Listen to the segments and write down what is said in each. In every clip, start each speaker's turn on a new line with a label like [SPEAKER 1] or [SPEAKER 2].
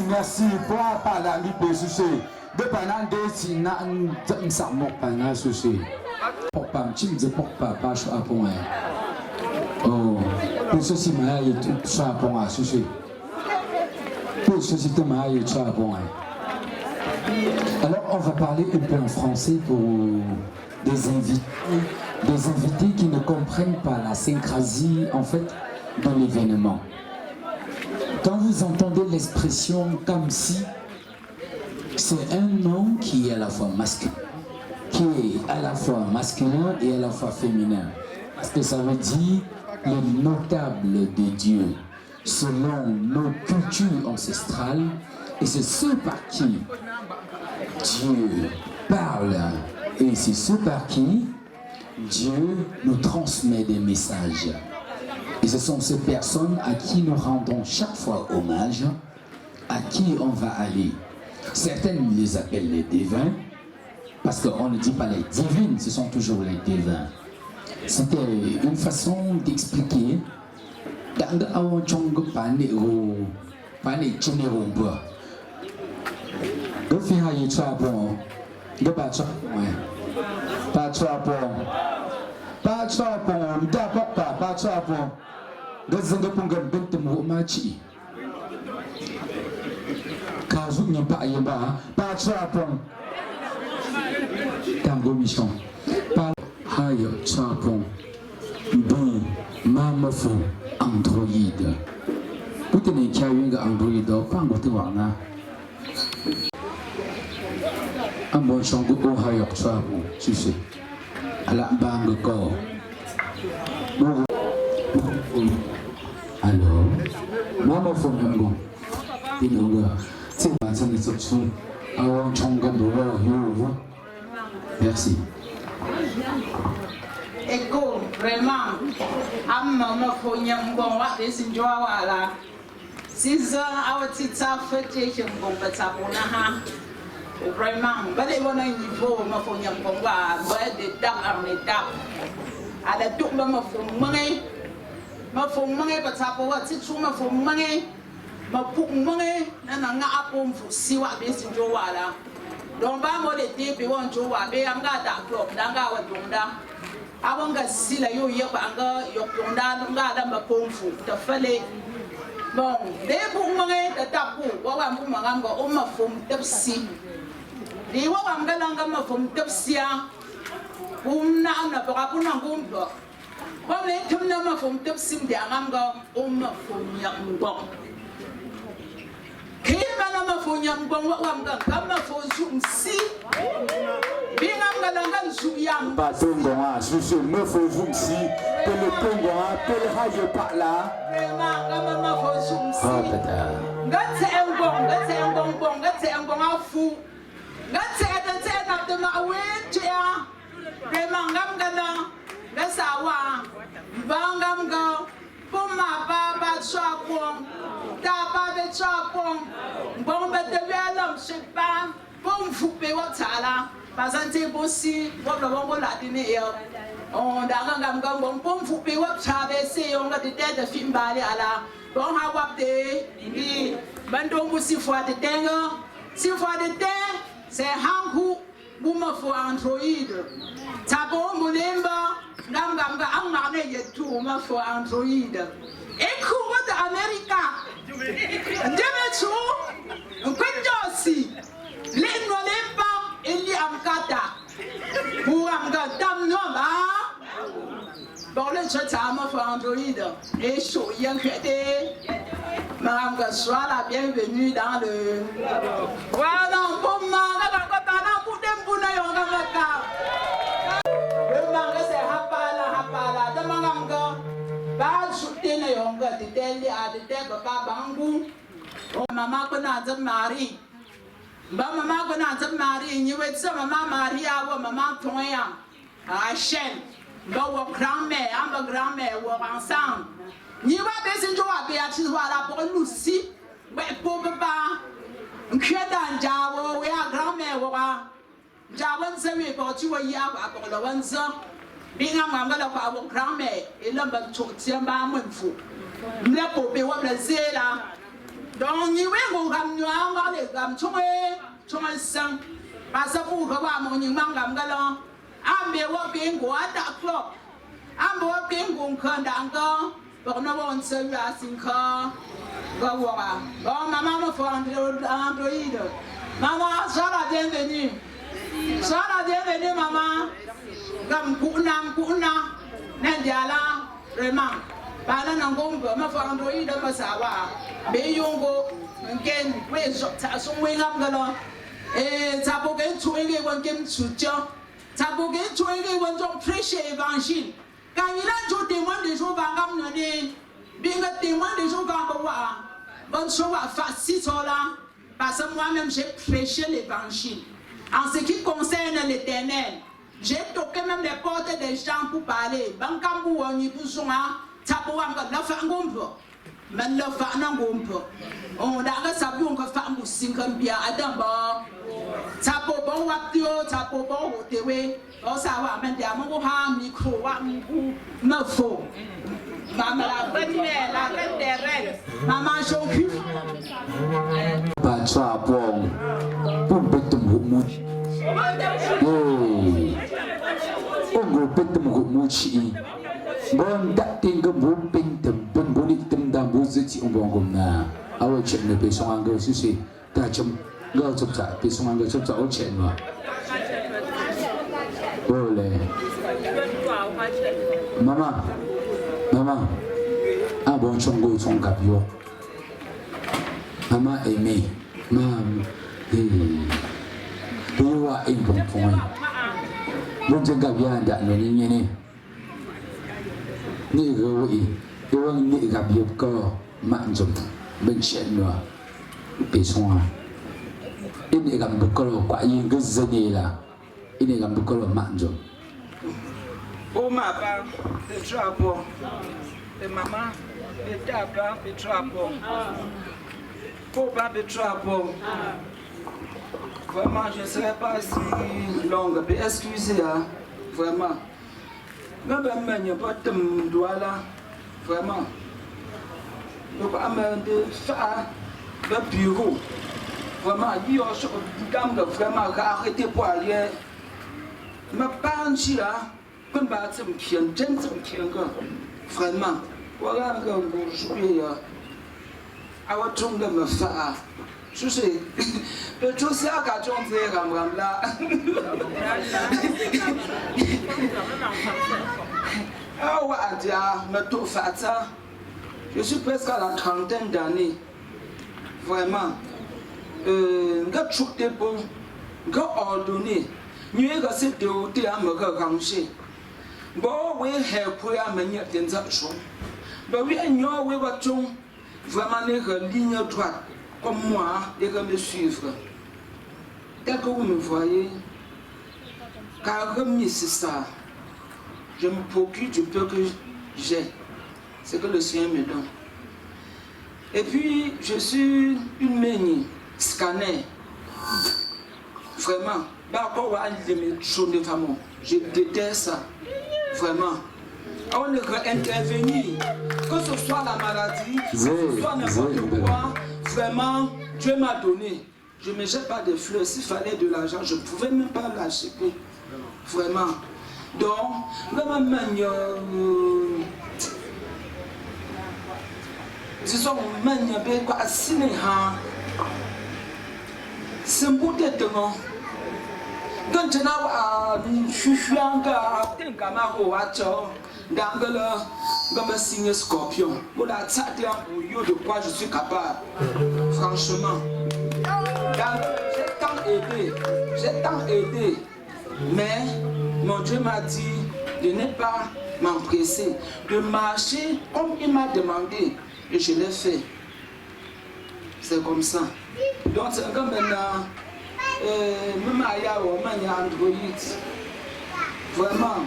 [SPEAKER 1] Merci pour parler de souci. De pendant deux sina ça mort pendant souci. Pour pas me dire pour pas je à point. Oh, pour ceci m'a eu tout ça pour à souci. Pour ceci tout m'a eu ça pour. Alors on va parler un peu en français pour des invités qui ne comprennent pas la syncrasie en fait dans l'événement. Quand vous entendez l'expression comme si, c'est un nom qui est à la fois masculin, et à la fois féminin. Parce que ça veut dire le notable de Dieu, selon nos cultures ancestrales, et c'est ce par qui Dieu parle, et c'est ce par qui Dieu nous transmet des messages. Et ce sont ces personnes à qui nous rendons chaque fois hommage, à qui on va aller. Certaines les appellent les divins, parce qu'on ne dit pas les divines, ce sont toujours les divins. C'était une façon d'expliquer Tanga awon chongo panik chini rumba. Go fi ha yi chapon. Go ba chapon. Ba chapon. Ba chapon. Da papa ba chapon. Go zanga pungan bentum wo machi. Kazu ni pa yeba. Ba chapon. Tango mission. Ba ha yi chapon. Bon, mamafo Android. Vous tenez qu'il y a une Android, pas en Wana. Un bon chango au Hayok Chabo, tu sais. À la banque corps. Alors, mamafo Nango. Dinonga. C'est pas ça, les autres. Avant Chonga de War, merci.
[SPEAKER 2] Eko vraiment amma mafo nyambon wa desin jwa wala siza awati ta fete nyambon batabona ha vraiment bale wona niveau mafo nyambon wa ba de dam arne dam ala tuk mafo mange batabo wa titu mafo mange mapuk mange na nga apom fu siwa desin jwa wala don ba mo de te won jwa be anga da club danga wa donda awanga sila yo yeba anga yokonda nga da mapomfu ta fale bon de bu mange da tapu wa wa bu manga o mafum tepsi di wa wa ngala mafum tepsia na ba ku na ngumba wa le tumna mafum tepsi de anga o mafum ya ngbo kima na mafum ya ngbo wa nga kama fo si
[SPEAKER 3] Batongo, je suis me fais vous si que le Congo appelle Haye par là.
[SPEAKER 2] Oh, Pasante bossi, wabla wongo la dine yo. On danga ngam bon pom fupi wap traverser on ga de tête fimbali ala. Bon ha wap de ni bando musi fois de tenga. Si fois de ten, c'est hangu buma for Android. Tabo mulemba ngam ga amane yetu ma for Android. Eku wat America. Ndeme tu, nkwinjosi. Lenno lemba Eli amkata, pour amkata noma. Bon le chatama pour Android et chaud yankete. Madame sois la bienvenue dans le. Voilà pour ma la pour dem pour na yonga maka. Le manga c'est hapala de manga. Ba chute na yonga de telle à de telle papa bangu. Maman connaît Marie. Maman connaît Marie, ni ouais ça maman Maria ou maman Toya, Rachel, ou grand-mère, ma grand-mère ou ensemble. Ni va baisser joie Béatrice voilà pour Lucie, ouais pour papa, qui est dans Javo, ouais grand-mère ou Javon se met pour tu vois hier pour le wansa. Bien maman la pour grand-mère et l'homme tient pas mon fou. Me pour be wa blazer là. Donc ni ouais mon gam noir les gam choué sang. Parce que pour voir mon mangam galant. Ambe wa bingo ata club. Ambe wa bingo kandanga. Pour nous on se lui a sinka. Gawara. Bon maman me fait Android. Maman sois la bienvenue. Sois la bienvenue maman. Gam kuna nandiala vraiment. Bana nangongo me fait Android me sawa. Be yongo ngen we ta so we ngam galo. Taboge tuenge wangem suja. Taboge tuenge wangom prêcher évangile. Quand il a tout témoin des jours vangam nane, bien témoin des jours gamboa. Bon soit facile là, parce que moi-même j'ai prêché l'évangile. En ce qui concerne l'Éternel, j'ai toqué même les portes des gens pour parler. Bankambu on y besoin, taboam la fangombo. men le fa na ngompo on da ga sabu on ko fa mbu sinkan bia adamba tapo bon waptio tapo bon hotewe o sa wa men dia mo ha micro wa mbu na fo mama la benne la benne mama jonku
[SPEAKER 3] ba cha bong bum betum mu go betum mu chi bon da ting go bum ping tem bon bonit tem da bu zi on bon gom na awo chen ne be song go si si ta chum go chop cha be song go chop cha o chen ma ole mama a bon chong go chong kap yo mama aimé mam wa in bon point bon je gab ya da no ni ni go i yo ni gab yo ko ma njom ben chen no be soa ini gab ko kwa yin go zani la ini gab ko ma njom
[SPEAKER 4] o ma pa de trapo de mama de tapa de trapo pas de trapo. Vraiment, je ne serai pas si longue. Excusez, hein, vraiment. Même il n'y a pas de doigt là. Vraiment. Donc, de faire le bureau. Vraiment, il y a vraiment arrêter pour aller. Mais pas un chien, comme ça, vraiment. Voilà un bourgeois. Awa tunga mafaa susi petrosi aka chonze ramramla awa adia meto fata je suis presque à la trentaine d'années vraiment nga chukte bon nga ordonné nué ga c'est de te amaka kanché bo we he pour amenya tenza chon bo we nyo we wa chon vraiment les lignes droites comme moi et que me suivre. Tel que vous me voyez, car remis c'est ça, je me procure du peu que j'ai, c'est que le Seigneur me donne. Et puis je suis une ménie, scanner, vraiment. Je déteste ça, vraiment. On est intervenir, que ce soit la maladie, que ce soit n'importe quoi, vraiment, Dieu m'a donné. Je ne me jette pas de fleurs, s'il fallait de l'argent, je ne pouvais même pas l'acheter. Vraiment. Donc, disons, c'est un bout de temps. Quand je suis dans le signe scorpion, pour la de quoi je suis capable. Franchement, j'ai tant aidé, mais mon Dieu m'a dit de ne pas m'empresser, de marcher comme il m'a demandé, et je l'ai fait. C'est comme ça. Donc, c'est comme maintenant. Android. Vraiment,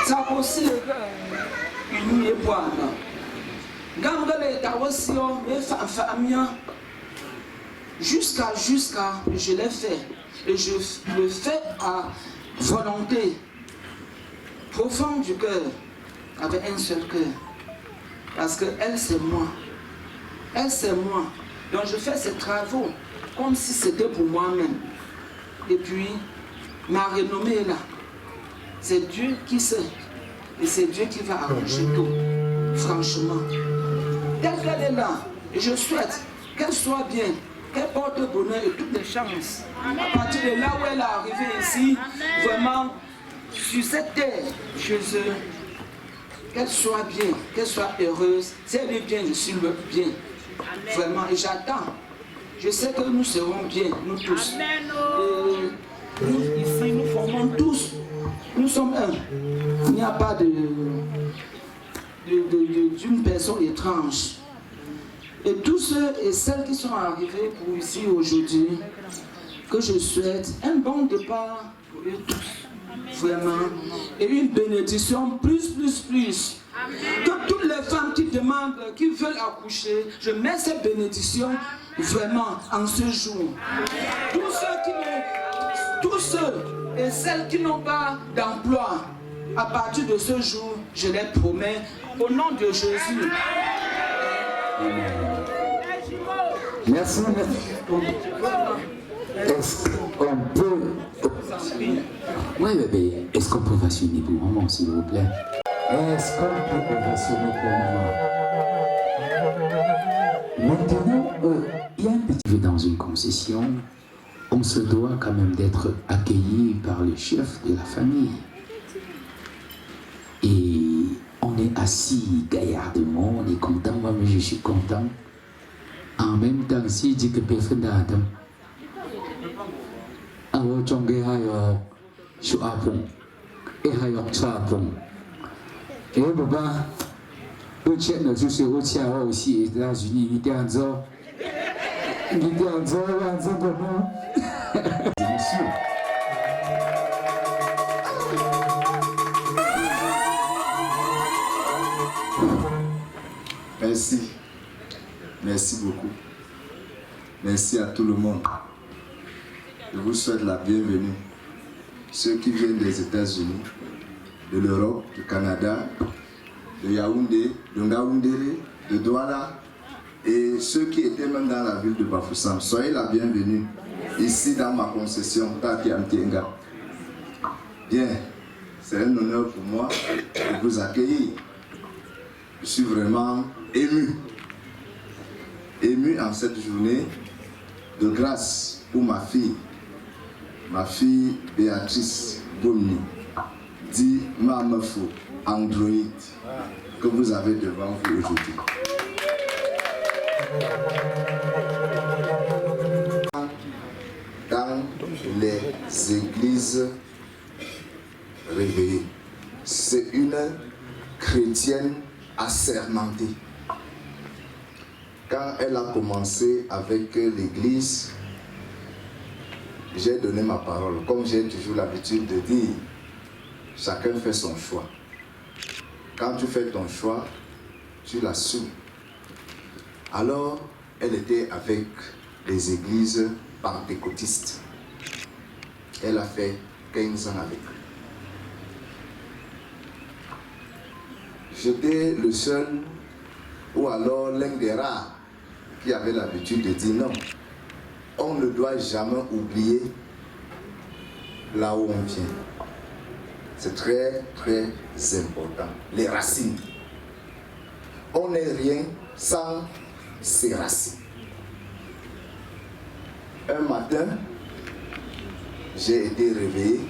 [SPEAKER 4] ça aussi une nuit pour jusqu'à je l'ai fait et je le fais à volonté profonde du cœur avec un seul cœur parce que elle c'est moi, donc je fais ces travaux comme si c'était pour moi-même. Et puis, ma renommée est là. C'est Dieu qui sait. Et c'est Dieu qui va arranger tout. Franchement. Telle qu'elle est là, et je souhaite qu'elle soit bien, qu'elle porte le bonheur et toutes les chances. À partir de là où elle est arrivée ici, vraiment, sur cette terre, chez eux, qu'elle soit bien, qu'elle soit heureuse. Si elle est bien, je suis le bien. Vraiment, et j'attends. Je sais que nous serons bien, nous tous. Nous, ici, nous formons tous. Nous sommes un. Il n'y a pas d'une personne étrange. Et tous ceux et celles qui sont arrivés pour ici aujourd'hui, que je souhaite un bon départ pour eux tous. Vraiment. Et une bénédiction plus Que toutes les femmes qui demandent, qui veulent accoucher, je mets cette bénédiction vraiment en ce jour. Tous ceux et celles qui n'ont pas d'emploi, à partir de ce jour, je les promets au nom de Jésus.
[SPEAKER 3] Merci. Est-ce qu'on peut... Oui, bébé. Est-ce qu'on peut ovationner pour maman, s'il vous plaît? Est-ce qu'on peut ovationner pour maman? Maintenant, il y a un petit peu dans une concession. On se doit quand même d'être accueilli par le chef de la famille. Et on est assis gaillardement, on est content, moi-même je suis content. En même temps, si dit que personne n'a awo chonge hayo shuapung hayo chapung baba au tchèque nous sommes au Tchad aussi aux États-Unis il était en zone comment
[SPEAKER 5] Merci. Merci beaucoup. Merci à tout le monde. Je vous souhaite la bienvenue. Ceux qui viennent des États-Unis, de l'Europe, du Canada, de Yaoundé, de Ngaoundéré, de Douala et ceux qui étaient même dans la ville de Bafoussam. Soyez la bienvenue ici dans ma concession, Taki Amtienga. Bien, c'est un honneur pour moi de vous accueillir. Je suis vraiment ému en cette journée de grâce pour ma fille Béatrice Bomni, dit Mamefo Android, que vous avez devant vous aujourd'hui. Dans les églises réveillées, c'est une chrétienne assermentée. Quand elle a commencé avec l'église, j'ai donné ma parole. Comme j'ai toujours l'habitude de dire, chacun fait son choix. Quand tu fais ton choix, tu l'assumes. Alors, elle était avec les églises pentecôtistes. Elle a fait 15 ans avec eux. J'étais le seul, ou alors l'un des rares, qui avait l'habitude de dire non. On ne doit jamais oublier là où on vient. C'est très, très important. Les racines. On n'est rien sans ses racines. Un matin, j'ai été réveillé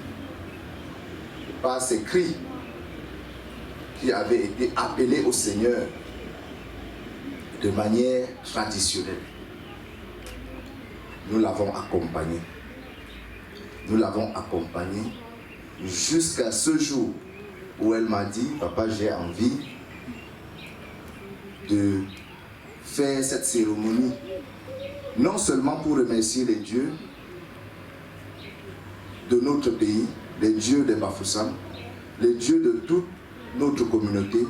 [SPEAKER 5] par ces cris qui avaient été appelés au Seigneur de manière traditionnelle. Nous l'avons accompagné. Nous l'avons accompagné jusqu'à ce jour où elle m'a dit, papa, j'ai envie de faire cette cérémonie, non seulement pour remercier les dieux de notre pays, les dieux des Bafoussam, les dieux de toute notre communauté,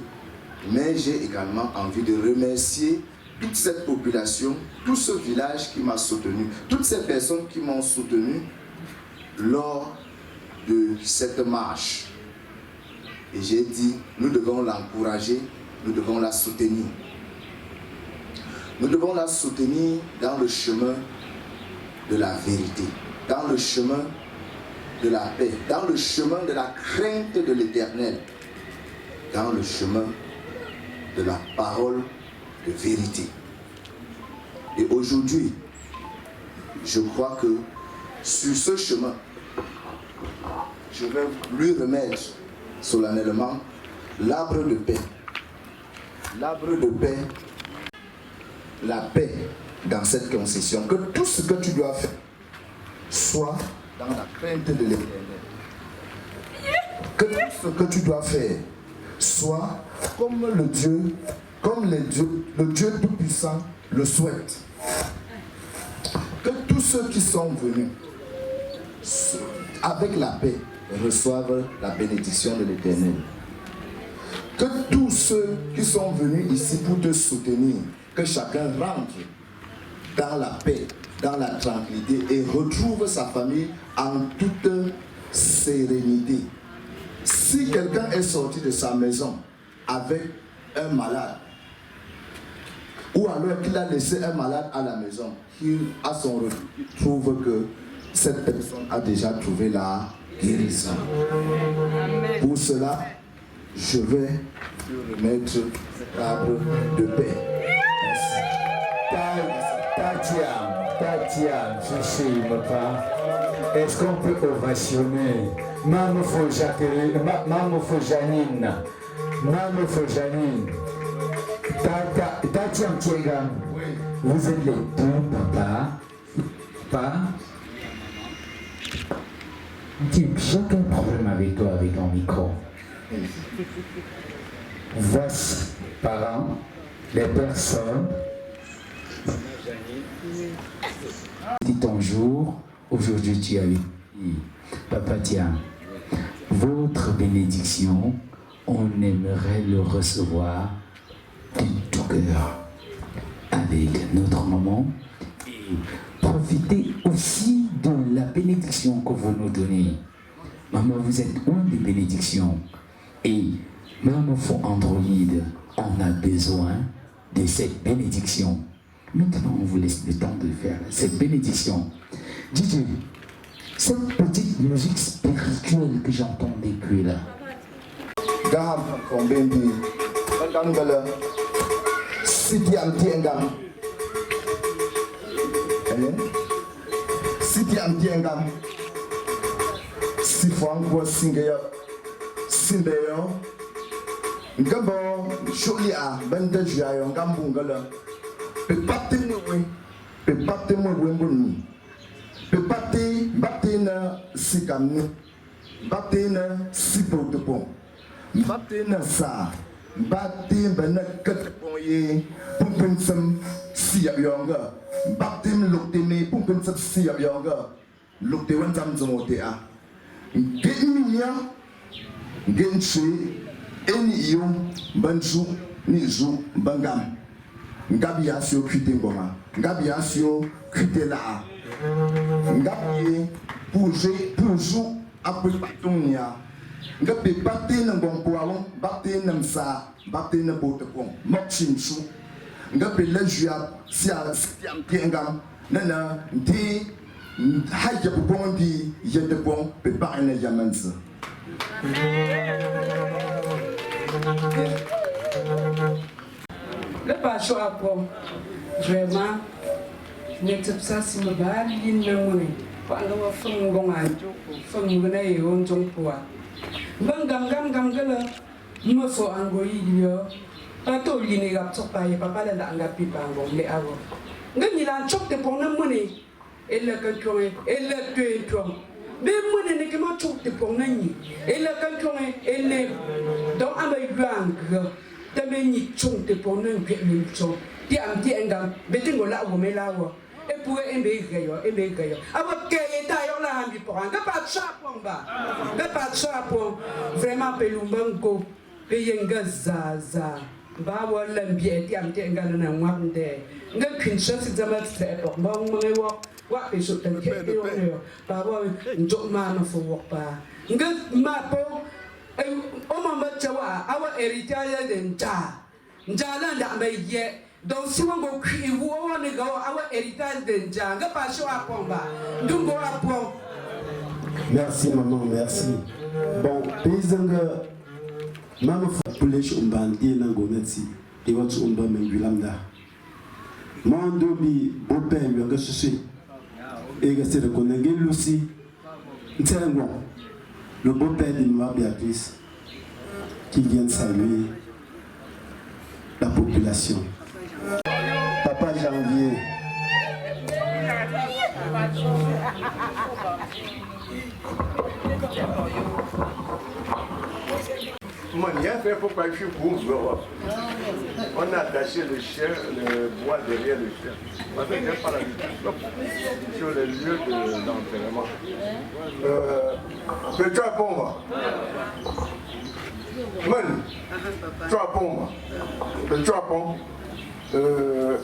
[SPEAKER 5] mais j'ai également envie de remercier toute cette population, tout ce village qui m'a soutenu, toutes ces personnes qui m'ont soutenu lors de cette marche. Et j'ai dit, nous devons l'encourager, nous devons la soutenir. Nous devons la soutenir dans le chemin de la vérité, dans le chemin de la paix, dans le chemin de la crainte de l'Éternel, dans le chemin de la parole de vérité. Et aujourd'hui, je crois que sur ce chemin, je vais lui remettre solennellement l'arbre de paix. L'arbre de paix, la paix dans cette concession. Que tout ce que tu dois faire soit dans la crainte de l'Éternel. Que tout ce que tu dois faire soit comme le Dieu Tout-Puissant le souhaite. Que tous ceux qui sont venus avec la paix reçoivent la bénédiction de l'Éternel. Que tous ceux qui sont venus ici pour te soutenir, que chacun rentre dans la paix, dans la tranquillité et retrouve sa famille en toute sérénité. Si quelqu'un est sorti de sa maison avec un malade, ou alors qu'il a laissé un malade à la maison, qu'il à son retour, il trouve que cette personne a déjà trouvé la guérison. Pour cela, je vais remettre cet arbre de paix.
[SPEAKER 3] Tatiana, je sais pas. Est-ce qu'on peut ovationner Maman Janine, Tatiana Tiegam, vous êtes les deux, papa. J'ai aucun problème avec toi, avec ton micro. Voici, parents, les personnes. Dit ton jour, aujourd'hui tu as dit, papa tiens, votre bénédiction, on aimerait le recevoir de tout cœur avec notre maman et profitez aussi de la bénédiction que vous nous donnez. Maman, vous êtes une des bénédictions et même pour Android, on a besoin de cette bénédiction. Maintenant, on vous laisse le temps de faire cette bénédiction. Didier, cette petite musique spirituelle que j'entends depuis là.
[SPEAKER 5] Batena sikam batena sipotopon batena sa batem benak ketpoye pumpensem siap yonga batem lukteme pumpensem siap yonga lukte wantam zomotea geminya genchi eni yo banju ni ju bangam ngabi asio kwite ngoma ngabi asio kwite la ngabi pour jou après patonia ngabi batte na ngompo awon batte na msa batte na botepon mokchinchu ngabi lejua sia stiam tiengam nana ndi haja bubon di yedebon pe ba na yamanza.
[SPEAKER 4] Le pacho apom vraiment n'était pas si mal il ne mourit pas le fond gonga fond gona et on jong poa bangam gala me fo angoyi yo pato line gap tok pa ye papa la nga pipa ngom le avo ngani la chok te pon na moni et le kanton et le tueton be moni ne ke ma chok te pon na ni et le kanton et le donc amay blanc tambe ni chung te pon na ni chok ti am ti engam betingo la wo me la wo e pour embe gayo aba ke eta yo la hambi pour nga pa chapon ba nga pa chapon vraiment pe lumbango pe yenga zaza ba wo lambie ti am ti engam na ngwande nga kinshasa si zama se pour ba ngwe wo wa pe so tan ke yo ba wo njo ma na fo wo pa nga ma po o mamba chawa awa heritage de njala nda me ye. Donc si on go crie ou on go our héritage de Djanga pas chaud à pomba nous go à pom.
[SPEAKER 6] Merci maman, merci. Bon, paysanga maman poulesh umbandi na goneti et votre umba mengulamda. Mando bi ope yanga sushi. Et que c'est le connanger Lucie. Ntengo. Le beau-père de Noa Béatrice qui vient de saluer la population. Papa Janvier.
[SPEAKER 7] On a attaché le chien, le bois derrière le chien. Parce que j'ai pas l'habitude sur les lieux d'enterrement. Peux-tu répondre? tu as bon.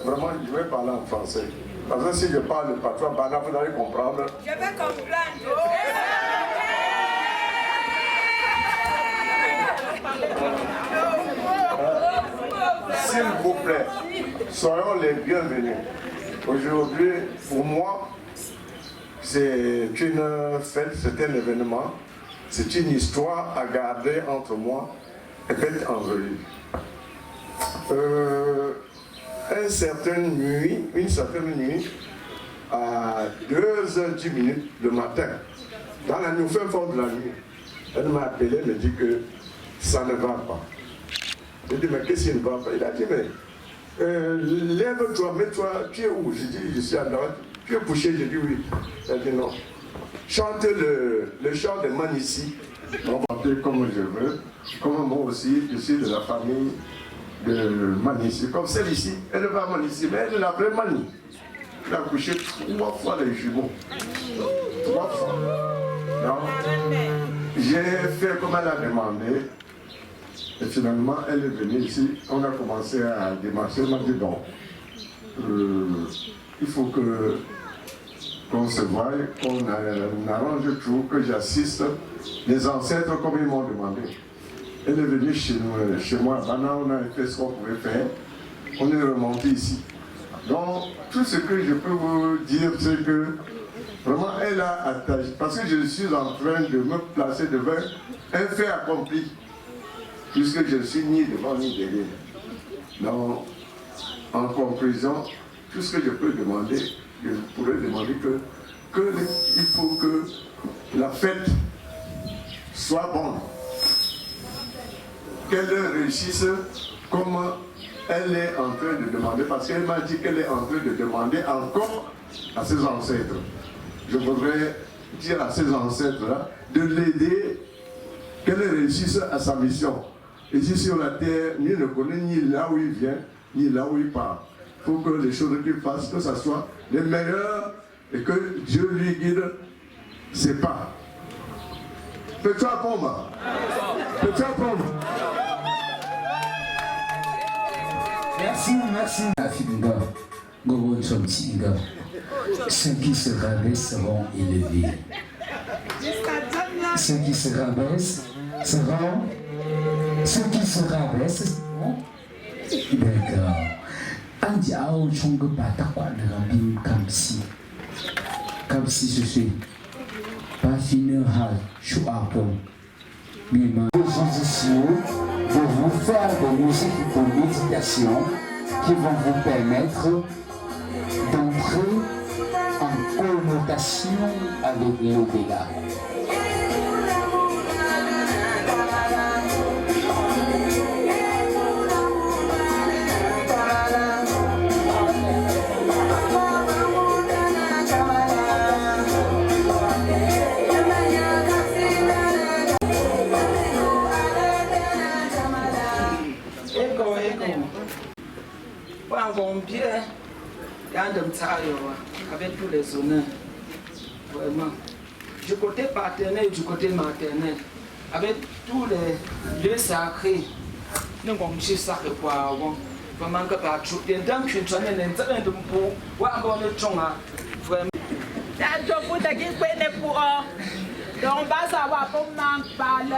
[SPEAKER 7] Vraiment, je vais parler en français. Parce que si je parle pas, vous allez comprendre.
[SPEAKER 8] Je vais comprendre.
[SPEAKER 7] S'il vous plaît, soyons les bienvenus. Aujourd'hui, pour moi, c'est une fête, c'est un événement, c'est une histoire à garder entre moi et mettre en revue. Une certaine nuit, à 2h10 le matin, dans la nouvelle forme de la nuit, elle m'a appelé, elle me dit que ça ne va pas. Je dis, mais qu'est-ce qui ne va pas? Il a dit, mais lève-toi, mets-toi, tu es où? Je dis, je suis à droite. Tu es couché? Je dis, oui. Il a dit, non. Chante le chant de Manissi. On va appeler comme je veux. Comme moi aussi, je suis de la famille de Manissi. Comme celle ici, elle va à Manissi, mais elle l'appelait Mani. Elle a couché 3 fois les jumeaux. 3 fois. Donc, j'ai fait comme elle a demandé. Et finalement, elle est venue ici, on a commencé à démarcher, elle m'a dit donc, il faut qu'on se voie, qu'on arrange tout, que j'assiste les ancêtres comme ils m'ont demandé. Elle est venue chez moi, maintenant on a fait ce qu'on pouvait faire, on est remonté ici. Donc, tout ce que je peux vous dire, c'est que vraiment elle a attaché, parce que je suis en train de me placer devant un fait accompli. Puisque je ne suis ni devant ni derrière. Donc, en conclusion, tout ce que je peux demander, je pourrais demander il faut que la fête soit bonne. Qu'elle réussisse comme elle est en train de demander, parce qu'elle m'a dit qu'elle est en train de demander encore à ses ancêtres. Je voudrais dire à ses ancêtres-là de l'aider, qu'elle réussisse à sa mission. Ici sur la terre, nul ne connaît ni là où il vient, ni là où il part. Il faut que les choses qu'il fasse, que ce soit les meilleures et que Dieu lui guide ses pas. Peux-tu apprendre? Peux-tu apprendre?
[SPEAKER 3] Merci. Ceux qui se rabaissent seront élevés. Ceux qui se rabaissent seront... Ceux qui se rabaissent seront... D'accord. Andi ao chongo bata kwa nagambim comme si je suis pas fini à chouapon. Mais je suis ici de vous faire des musiques de méditation qui vont vous permettre d'entrer en connotation avec l'au-delà.
[SPEAKER 4] Bien, avec tous les honneurs, vraiment, du côté paternel et du côté maternel, avec tous les lieux sacrés, nous avons fait ça quoi, vraiment que par tout, les dents qui sont en train de pour voir le chong, vraiment.
[SPEAKER 2] Donc, on va savoir comment parler,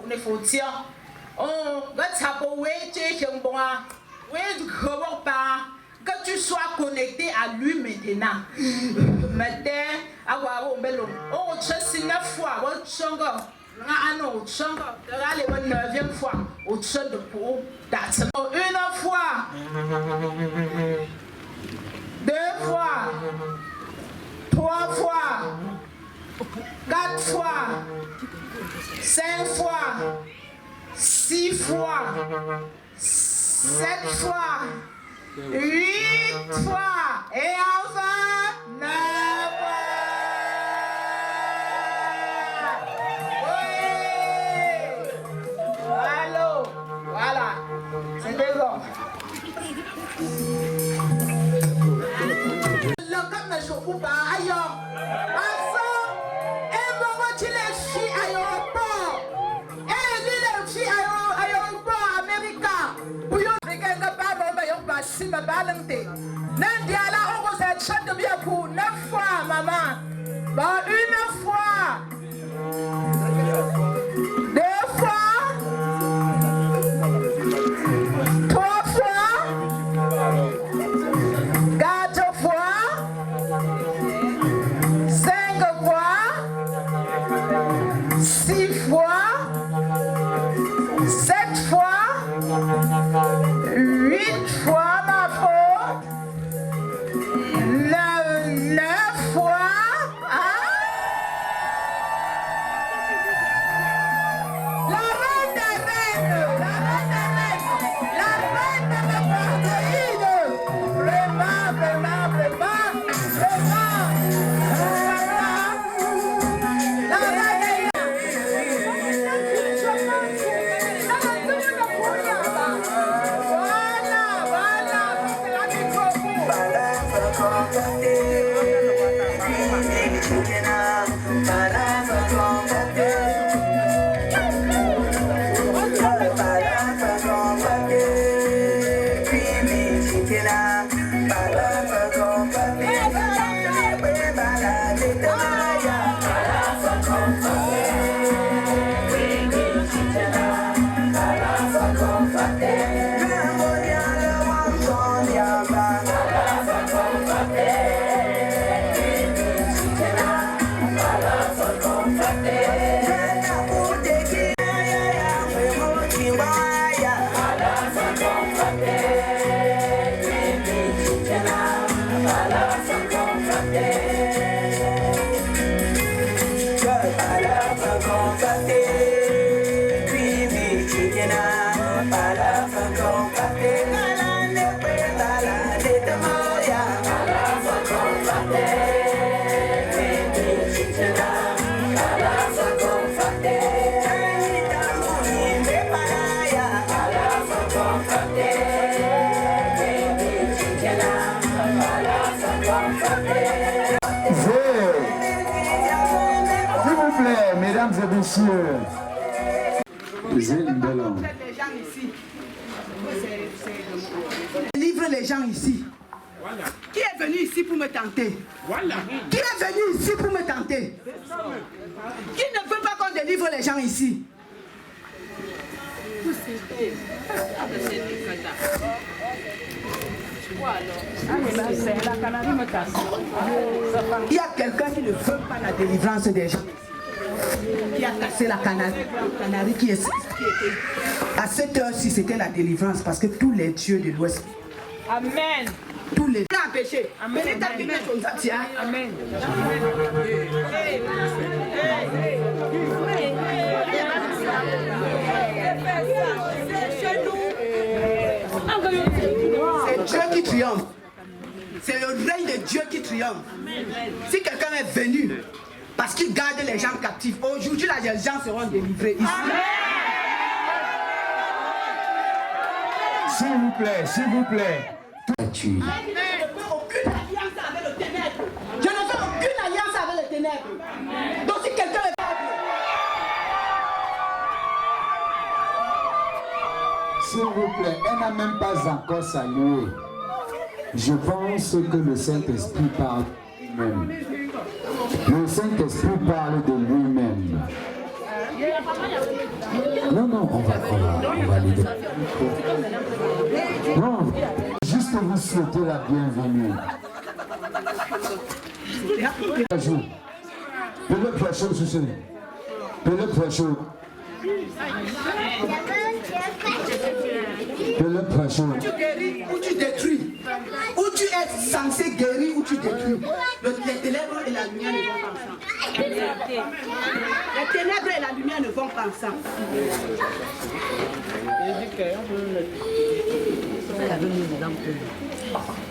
[SPEAKER 2] ne faut dire on va t'appeler que tu sois connecté à lui maintenant. Maintenant, on chasse 9 fois, on change. On change. La 9e fois, on change de peau. Une fois, 2 fois, 3 fois, 4 fois, 5 fois, 6 fois, 7 fois, 8 fois, et enfin 9 fois. Oui. Voilà. C'est des hommes. Neuf fois, maman. Bon, une fois. 2 fois. 3 fois. 4 fois. 5 fois. 6 fois. 7 fois. 8 fois, ma faute. 9 fois. La reine des reines. La reine des reines. La reine de la Marguerite. Vraiment, vraiment, vraiment. Vraiment. La reine des
[SPEAKER 3] Mesdames et messieurs,
[SPEAKER 2] livre les gens ici. Voilà. Qui est venu ici pour me tenter? Voilà. Qui est venu ici pour me tenter? Qui ne veut pas qu'on délivre les gens ici? Il y a quelqu'un qui ne veut pas la délivrance des gens. Qui a cassé la canarie qui était. À cette heure-ci, c'était la délivrance parce que tous les dieux de l'Ouest. Amen. Tous les dieux empêchés. Amen. Amen. C'est Dieu qui triomphe. C'est le règne de Dieu qui triomphe. Si quelqu'un est venu parce qu'il garde les gens captifs, aujourd'hui les gens seront délivrés ici.
[SPEAKER 3] S'il vous plaît, s'il vous plaît.
[SPEAKER 2] Je ne veux aucune alliance avec le ténèbre. Je ne veux aucune alliance avec le ténèbre. Donc si quelqu'un est...
[SPEAKER 3] S'il vous plaît, elle n'a même pas encore salué. Je pense que le Saint-Esprit parle de lui-même. Le Saint-Esprit parle de lui-même. Non, on va l'aider. Non, juste vous souhaiter la bienvenue. Pelé Piachot, Soussé. Pelé Piachot. Pelé Piachot.
[SPEAKER 4] Tu guéris ou tu détruis. Ou tu es censé guérir ou tu détruis. Les ténèbres et la lumière ne vont pas ensemble. Les ténèbres et la lumière ne vont pas ensemble.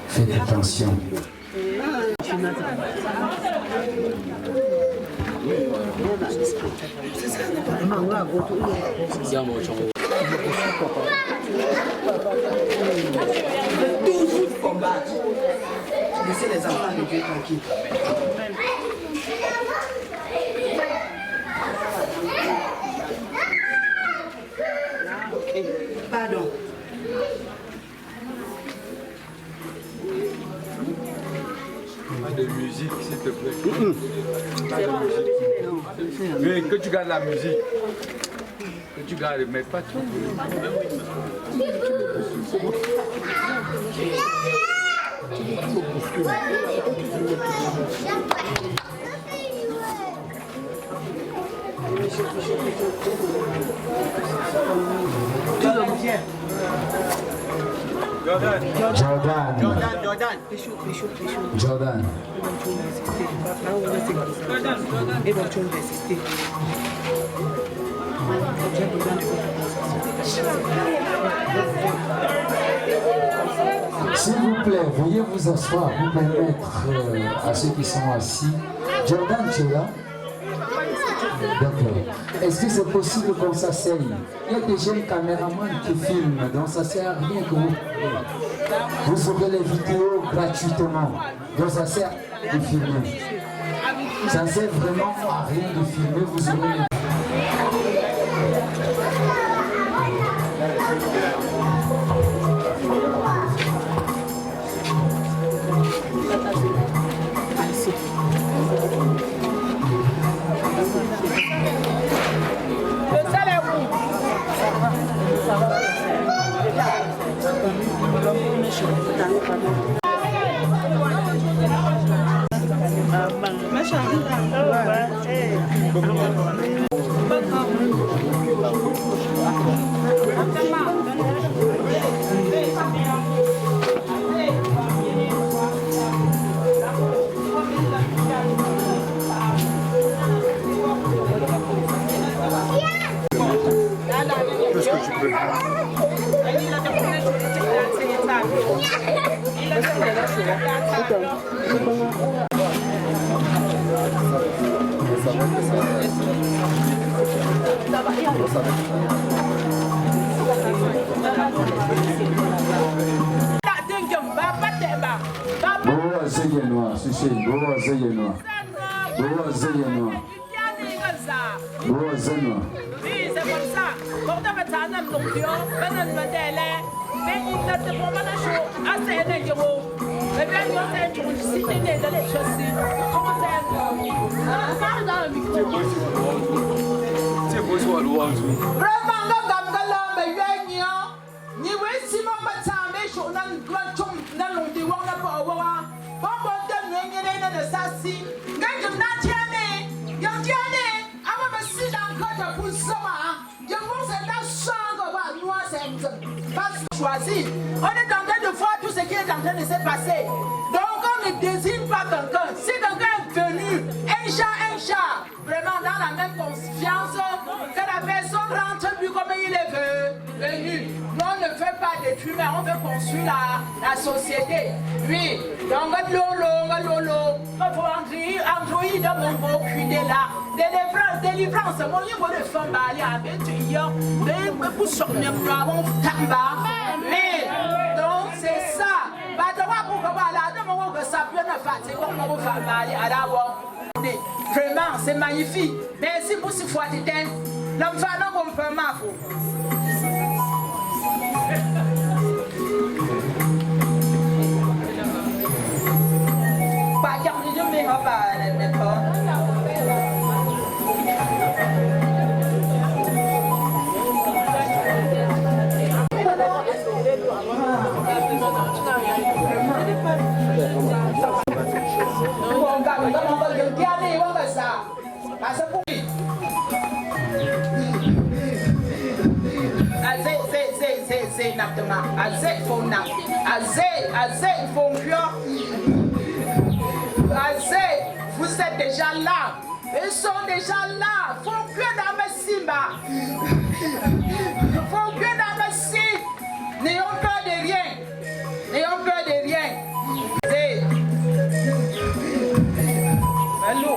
[SPEAKER 3] Faites attention.
[SPEAKER 4] Toujours combattre. Laissez les enfants de Dieu tranquilles. Pardon.
[SPEAKER 8] De musique, s'il te plaît. Mais que tu gardes la musique. Que tu gardes, mais pas tout.
[SPEAKER 3] Jordan. S'il vous plaît, veuillez vous asseoir pour permettre à ceux qui sont assis. Jordan, tu es là? D'accord. Est-ce que c'est possible qu'on s'asseye? Il y a déjà un caméraman qui filme, donc ça ne sert à rien que vous aurez les vidéos gratuitement. Donc ça sert de filmer. Ça ne sert vraiment à rien de filmer, vous aurez les...
[SPEAKER 2] Choisi. On est en train de voir tout ce qui est en train de se passer. Donc on ne désigne pas quelqu'un. Si quelqu'un est venu, un chat, vraiment dans la même confiance, que la personne rentre plus comme il est venu. Nous on ne veut pas détruire, mais on veut construire la société. Oui, donc lolo, il faut Android dans mon beau cul de là. Délivrance, mon niveau de femme, allez, avec tu y as, mais pour sortir, nous avons tamba. Mais, donc c'est ça. Vraiment, c'est magnifique. Merci pour ce fois de temps. L'homme va non comprendre ma foi. Pas car nous ne mettons pas d'accord. Vous êtes déjà là. Ils sont déjà là. Faut que dans ma simba. Faut que dans ma simba. N'ayons peur de rien. N'ayons peur de rien.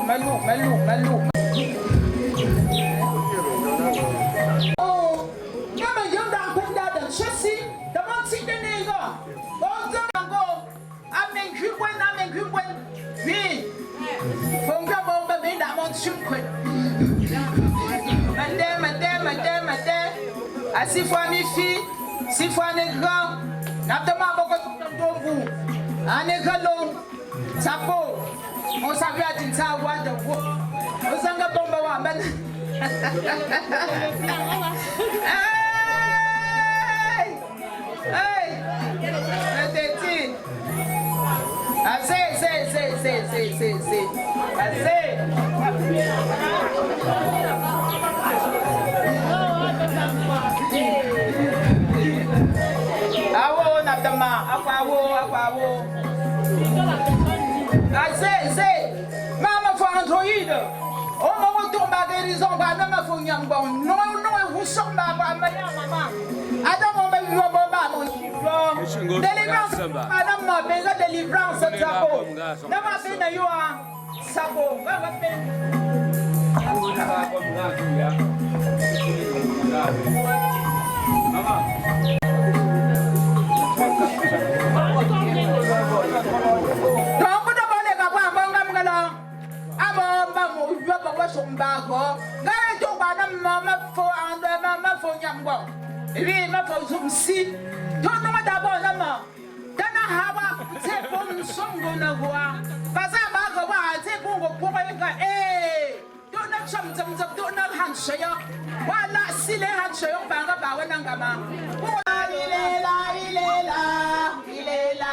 [SPEAKER 2] Malou. Oh, Mama, you're not going down the chassis. The one thing the nigga. Oh, I'm in Greenwood. Me. From Grandma, me that one shoot quick. Madame. I see for me feet, see for me ground. Not the mama got to and a galon. Sapo. On s'avait à Tintawa de Wood. On s'en a tombé à Ben. Hey! I say. Awo natama, akwawo. I say, Mama for Android. Oh, Mama tomba guérison, Mama for young bone. No, who saw Mama, I don't want to be your Mama. Délivrance, Madame, besoin de délivrance, Sabo. Nama bina you are Sabo. Don't know about them. Dana hawa tepon songo na gua. Baza baga wa tepon go poka don't know some don't know handshake. Wala sile handshake banga bawa nangama. Ilela.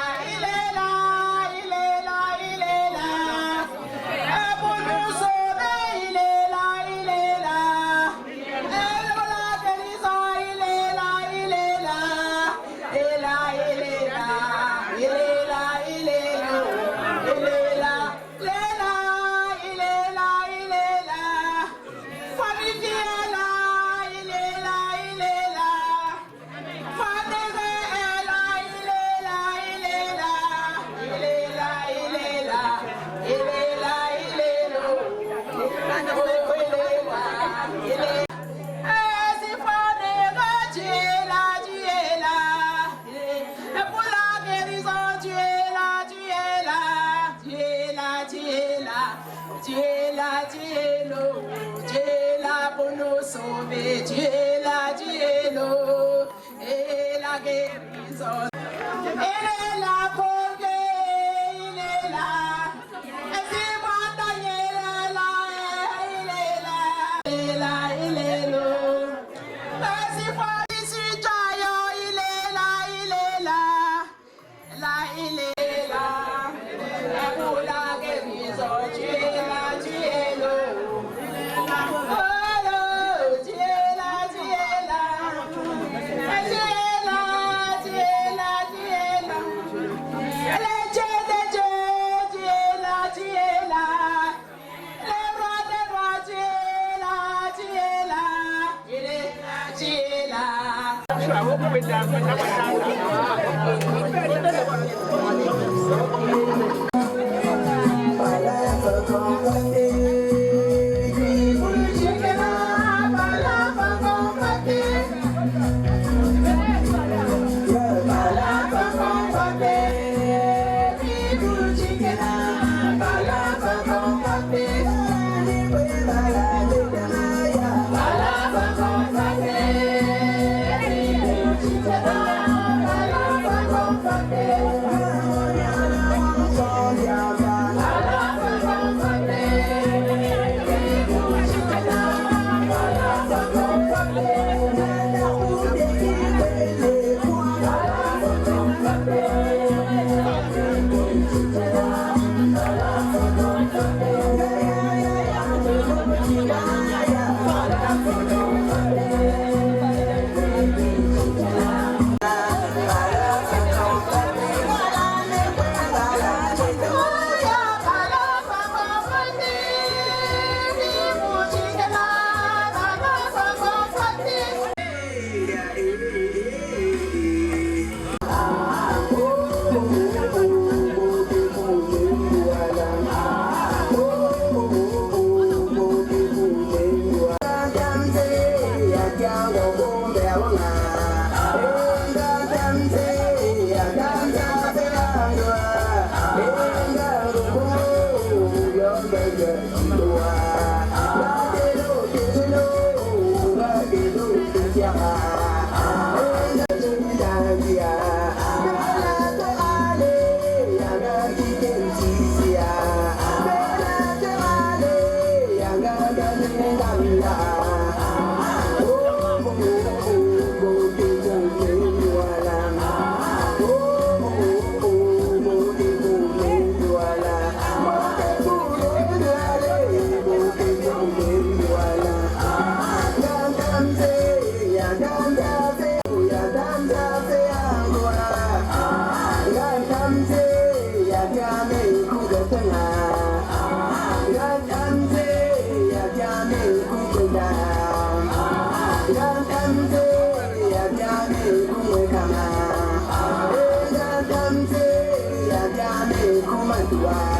[SPEAKER 9] Voilà.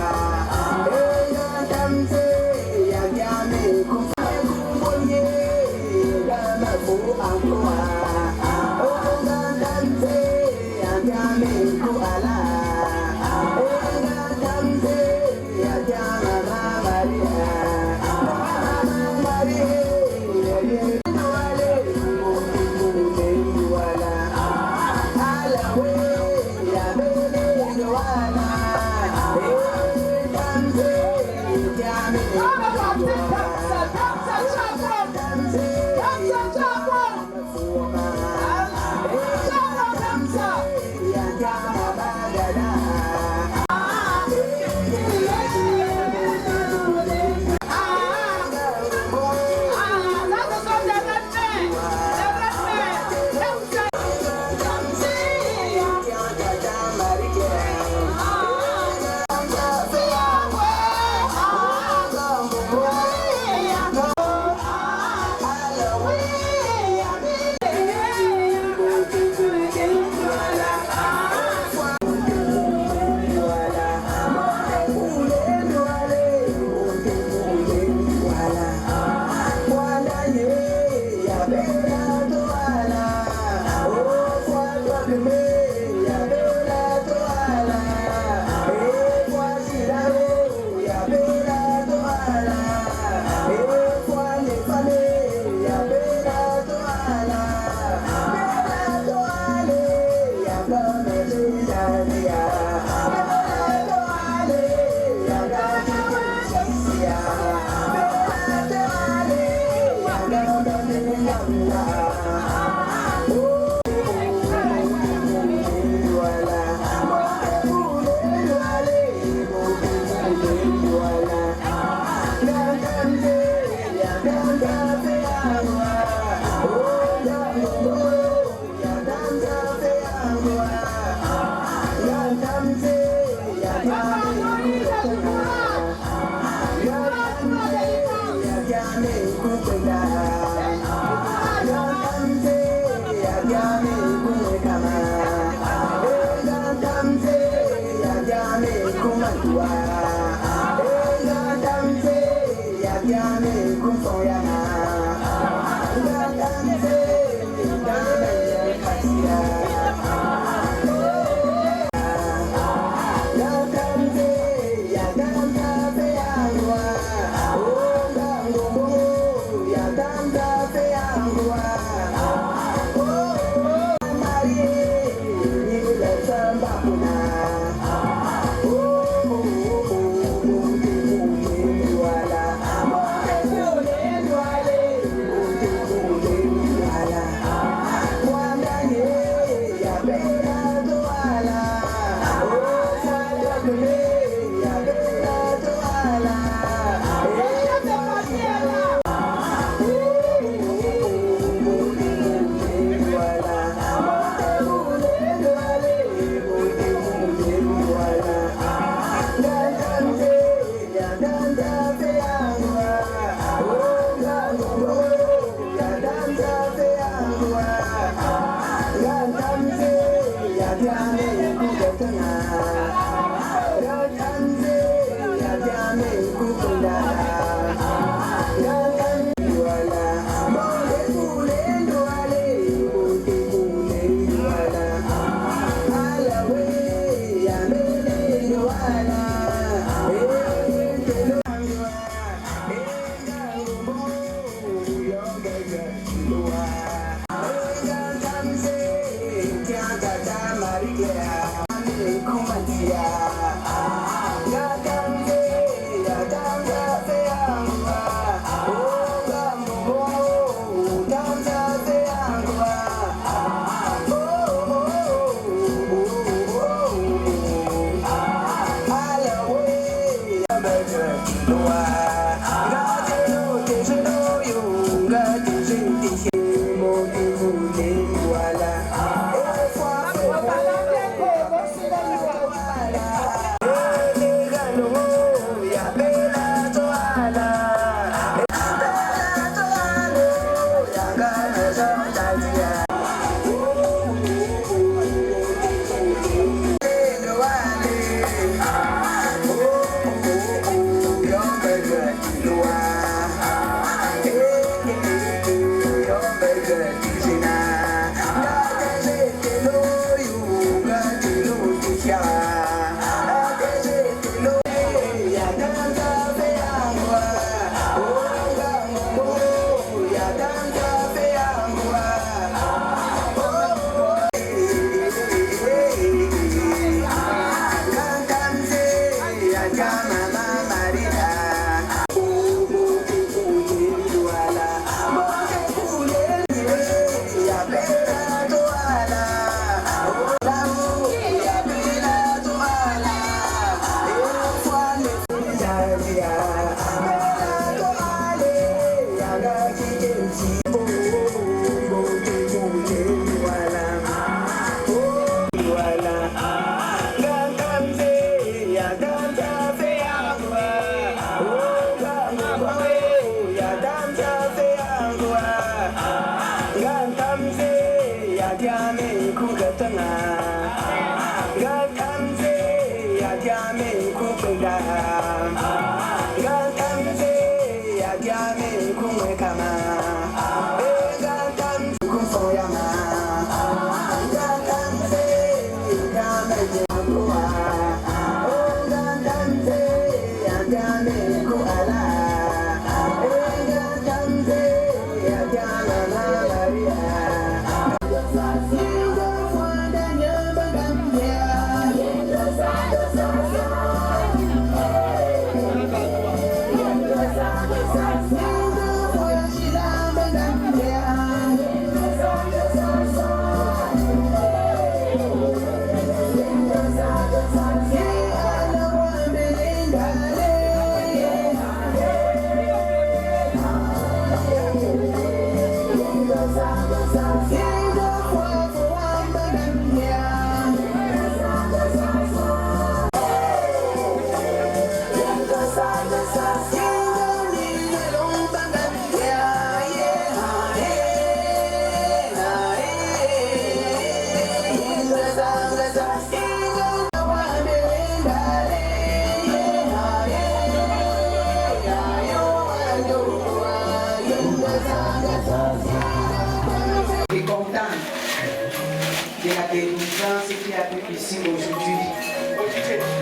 [SPEAKER 4] Ici aujourd'hui.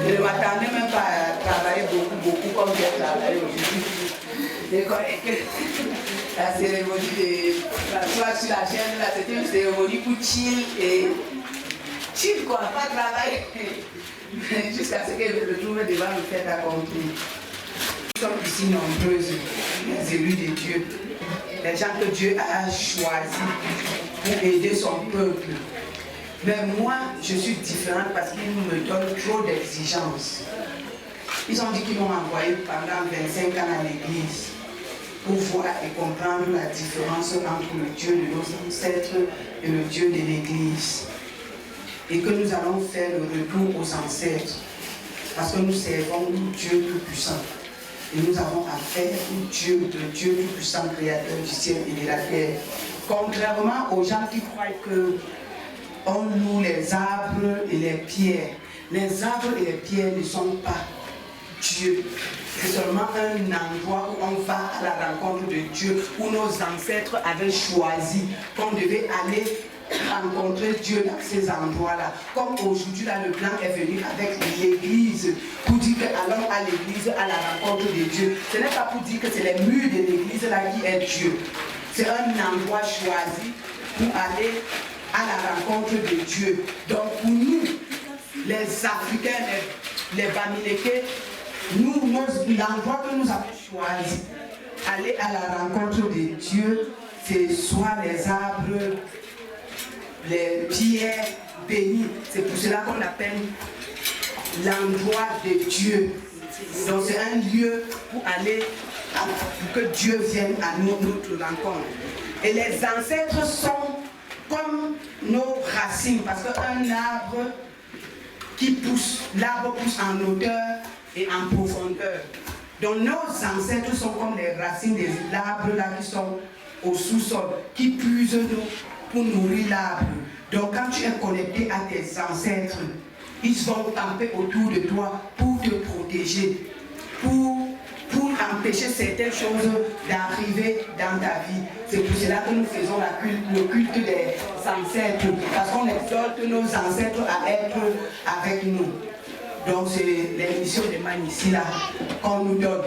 [SPEAKER 4] Je ne m'attendais même pas à travailler beaucoup comme j'ai travaillé aujourd'hui. Je connais que la cérémonie de la soirée sur la chaîne, c'était une cérémonie pour chill et chill quoi, pas travailler. Jusqu'à ce que je me retrouve devant le fait accompli. Nous sommes ici nombreuses, les élus de Dieu, les gens que Dieu a choisis pour aider son peuple. Mais moi, je suis différente parce qu'ils me donnent trop d'exigences. Ils ont dit qu'ils m'ont envoyé pendant 25 ans à l'église pour voir et comprendre la différence entre le Dieu de nos ancêtres et le Dieu de l'église. Et que nous allons faire le retour aux ancêtres parce que nous servons un Dieu tout-puissant. Et nous avons affaire au Dieu, le Dieu tout-puissant, créateur du ciel et de la terre. Contrairement aux gens qui croient que on loue les arbres et les pierres. Les arbres et les pierres ne sont pas Dieu. C'est seulement un endroit où on va à la rencontre de Dieu, où nos ancêtres avaient choisi qu'on devait aller rencontrer Dieu dans ces endroits-là. Comme aujourd'hui, là, le plan est venu avec l'église pour dire que allons à l'église à la rencontre de Dieu. Ce n'est pas pour dire que c'est les murs de l'église là qui est Dieu. C'est un endroit choisi pour aller à la rencontre de Dieu. Donc pour nous, les Africains, les Bamileke, l'endroit que nous avons choisi, aller à la rencontre de Dieu, c'est soit les arbres, les pierres bénies. C'est pour cela qu'on appelle l'endroit de Dieu. Donc c'est un lieu pour aller, pour que Dieu vienne à nous, notre rencontre. Et les ancêtres sont comme nos racines, parce qu'un arbre qui pousse, l'arbre pousse en hauteur et en profondeur. Donc nos ancêtres sont comme les racines des arbres là qui sont au sous-sol, qui puisent pour nourrir l'arbre. Donc quand tu es connecté à tes ancêtres, ils vont camper autour de toi pour te protéger, pour empêcher certaines choses d'arriver dans ta vie. C'est pour cela que nous faisons le culte des ancêtres, parce qu'on exhorte nos ancêtres à être avec nous. Donc c'est les missions de Manici là qu'on nous donne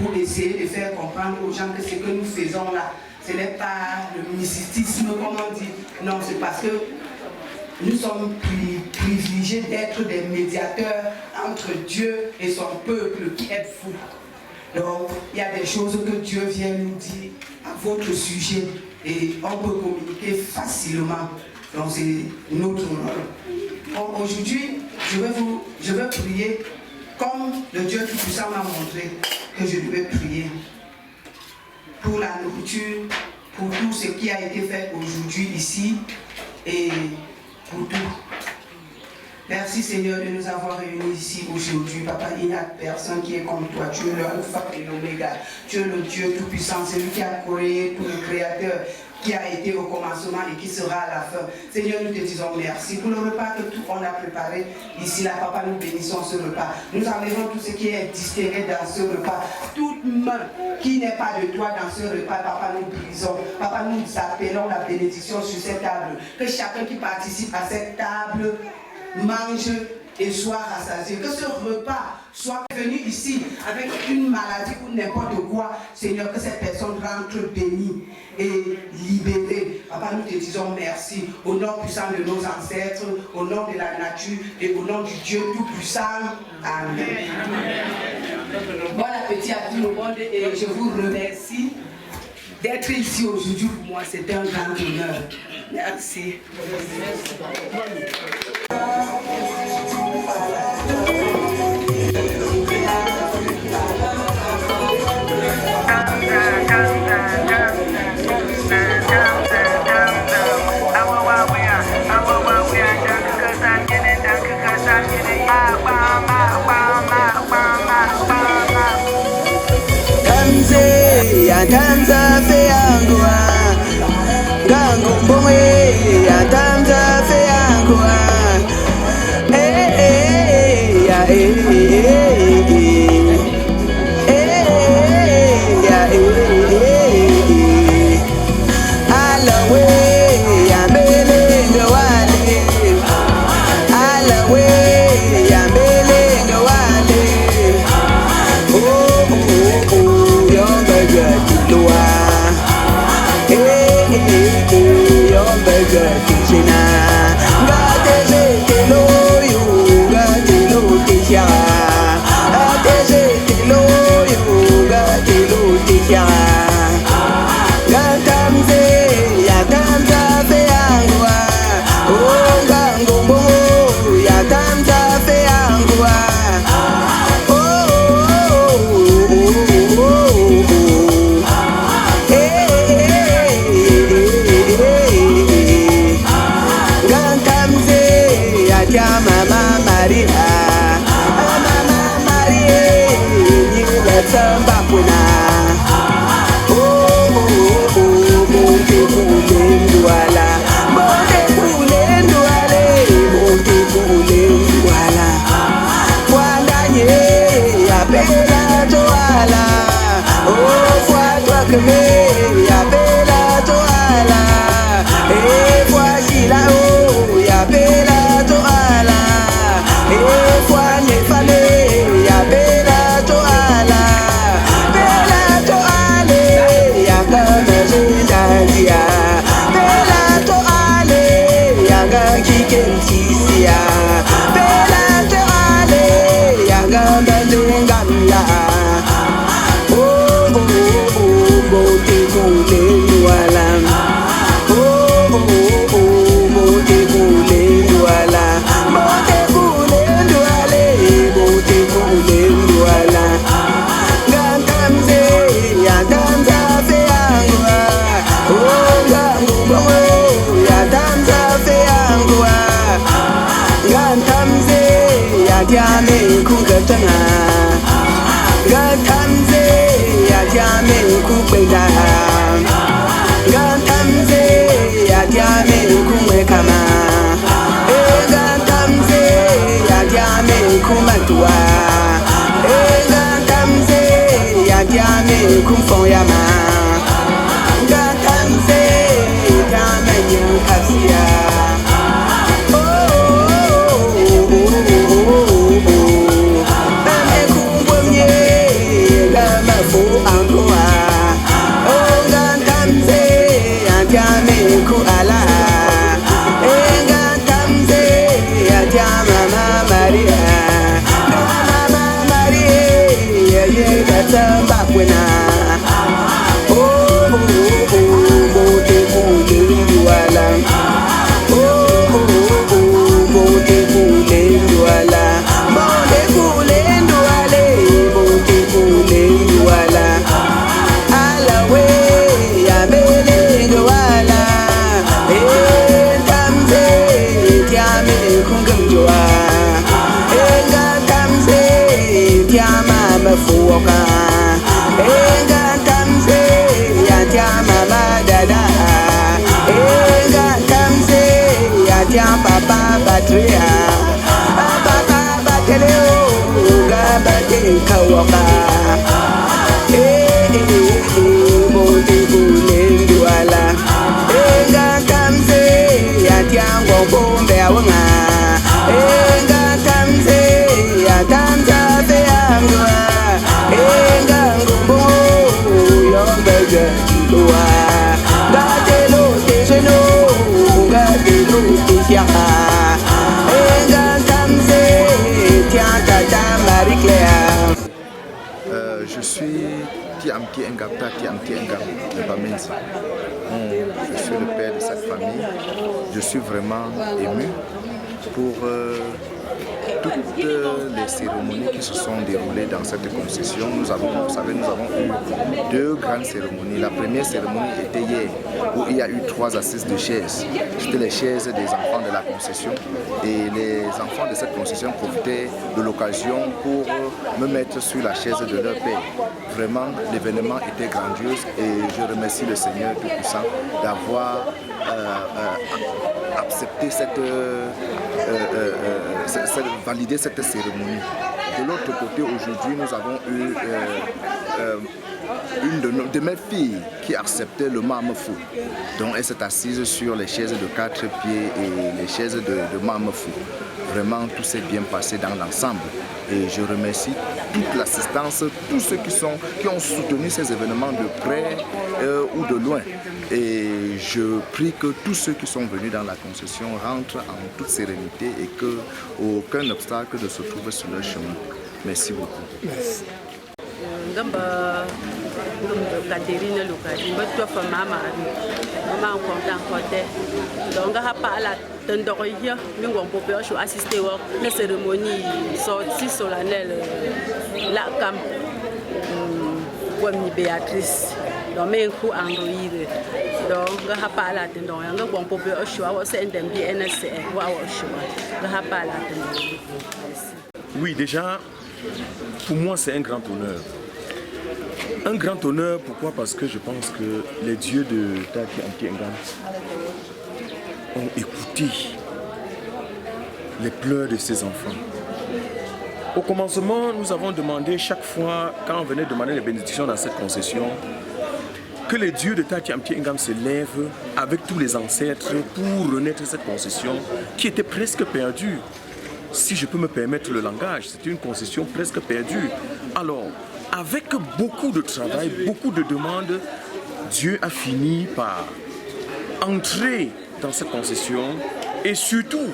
[SPEAKER 4] pour essayer de faire comprendre aux gens que ce que nous faisons là, ce n'est pas le mysticisme comme on dit. Non, c'est parce que nous sommes privilégiés d'être des médiateurs entre Dieu et son peuple qui est fou. Donc, il y a des choses que Dieu vient nous dire à votre sujet et on peut communiquer facilement. Donc, c'est notre rôle. Aujourd'hui, je veux prier comme le Dieu Tout-Puissant m'a montré que je devais prier pour la nourriture, pour tout ce qui a été fait aujourd'hui ici et pour tout. Merci Seigneur de nous avoir réunis ici aujourd'hui. Papa, il n'y a personne qui est comme toi. Tu es le Alpha et l'Oméga. Tu es le Dieu Tout-Puissant, celui qui a créé tout le Créateur, qui a été au commencement et qui sera à la fin. Seigneur, nous te disons merci pour le repas que tout on a préparé ici là. Papa, nous bénissons ce repas. Nous enlevons tout ce qui est distillé dans ce repas. Toute main qui n'est pas de toi dans ce repas, Papa, nous brisons. Papa, nous appelons la bénédiction sur cette table. Que chacun qui participe à cette table mange
[SPEAKER 9] et soit rassasié. Que ce repas soit venu ici avec une maladie ou n'importe quoi, Seigneur, que cette personne rentre bénie et libérée. Papa, nous te disons merci au nom puissant de nos ancêtres, au nom de la nature et au nom du Dieu Tout-Puissant. Amen. Bon appétit à tout le monde et je vous remercie d'être ici aujourd'hui. Pour moi, c'est un grand honneur. Merci.
[SPEAKER 10] Atanza fe angua gango mbongwe atanza fe angua ya alawe ya mbele wale alawe ya mbele wale
[SPEAKER 11] suis Tiamti Ngapta, Tiamti Ngam Bamenzi. Je suis le père de cette famille. Je suis vraiment ému pour toutes les cérémonies qui se sont déroulées dans cette concession. Nous avons eu 2 grandes cérémonies. La première cérémonie était hier, où il y a eu 3 assises de chaises. C'était les chaises des enfants de la concession. Et les enfants de cette concession profitaient de l'occasion pour me mettre sur la chaise de leur père. Vraiment, l'événement était grandiose et je remercie le Seigneur Tout-Puissant d'avoir accepté valider cette cérémonie. De l'autre côté, aujourd'hui, nous avons eu une de mes filles qui acceptait le Mamefou. Donc elle s'est assise sur les chaises de 4 pieds et les chaises de Mamefou. Vraiment, tout s'est bien passé dans l'ensemble. Et je remercie toute l'assistance, tous ceux qui ont soutenu ces événements de près ou de loin. Et je prie que tous ceux qui sont venus dans la concession rentrent en toute sérénité et qu'aucun obstacle ne se trouve sur leur chemin. Merci beaucoup. Merci.
[SPEAKER 12] Catherine Lucas, je suis maman donc je suis assisté à la cérémonie sortie solennelle la cam comme Béatrice donc mais coup Android donc je pas la donc je bon pour je suis c'est un BNC
[SPEAKER 13] Oui, déjà pour moi c'est un grand honneur. Un grand honneur, pourquoi? Parce que je pense que les dieux de Tiamti Ngam ont écouté les pleurs de ces enfants. Au commencement, nous avons demandé chaque fois, quand on venait demander les bénédictions dans cette concession, que les dieux de Tiamti Ngam se lèvent avec tous les ancêtres pour renaître cette concession qui était presque perdue. Si je peux me permettre le langage, c'était une concession presque perdue. Alors, avec beaucoup de travail, beaucoup de demandes, Dieu a fini par entrer dans cette concession et surtout,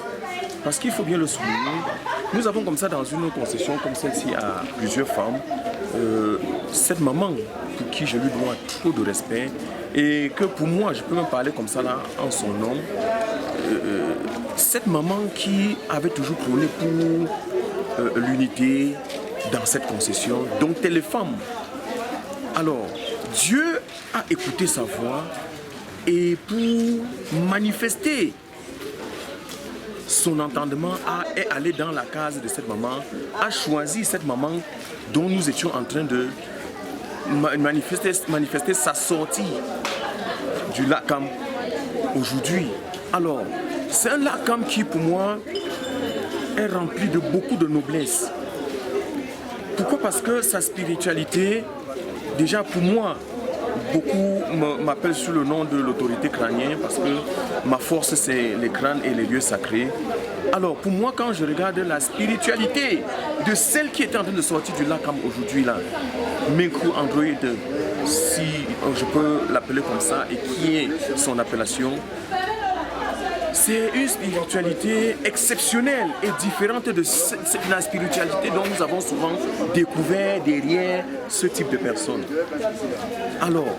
[SPEAKER 13] parce qu'il faut bien le souligner, nous avons comme ça dans une concession comme celle-ci à plusieurs femmes, cette maman pour qui je lui dois trop de respect et que pour moi, je peux même parler comme ça là en son nom, cette maman qui avait toujours prôné pour l'unité dans cette concession, donc les femmes. Alors, Dieu a écouté sa voix et pour manifester son entendement est allé dans la case de cette maman, a choisi cette maman dont nous étions en train de manifester sa sortie du Lakam aujourd'hui. Alors, c'est un Lakam qui pour moi est rempli de beaucoup de noblesse. Pourquoi? Parce que sa spiritualité, déjà pour moi, beaucoup m'appellent sous le nom de l'autorité crânienne parce que ma force c'est les crânes et les lieux sacrés. Alors pour moi, quand je regarde la spiritualité de celle qui était en train de sortir du Lakam aujourd'hui là, Mekou Android, si je peux l'appeler comme ça, et qui est son appellation, c'est une spiritualité exceptionnelle et différente de la spiritualité dont nous avons souvent découvert derrière ce type de personnes. Alors,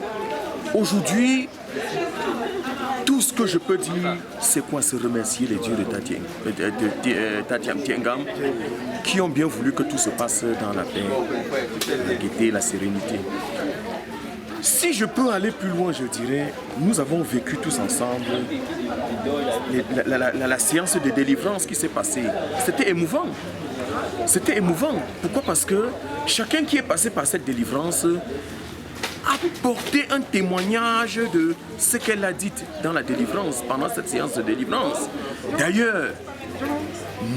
[SPEAKER 13] aujourd'hui, tout ce que je peux dire, c'est quoi? Se remercier les dieux de Tiamti Ngam qui ont bien voulu que tout se passe dans la paix, la gaieté, la sérénité. Si je peux aller plus loin, je dirais, nous avons vécu tous ensemble la séance de délivrance qui s'est passée. C'était émouvant. C'était émouvant. Pourquoi? Parce que chacun qui est passé par cette délivrance a porté un témoignage de ce qu'elle a dit dans la délivrance, pendant cette séance de délivrance. D'ailleurs,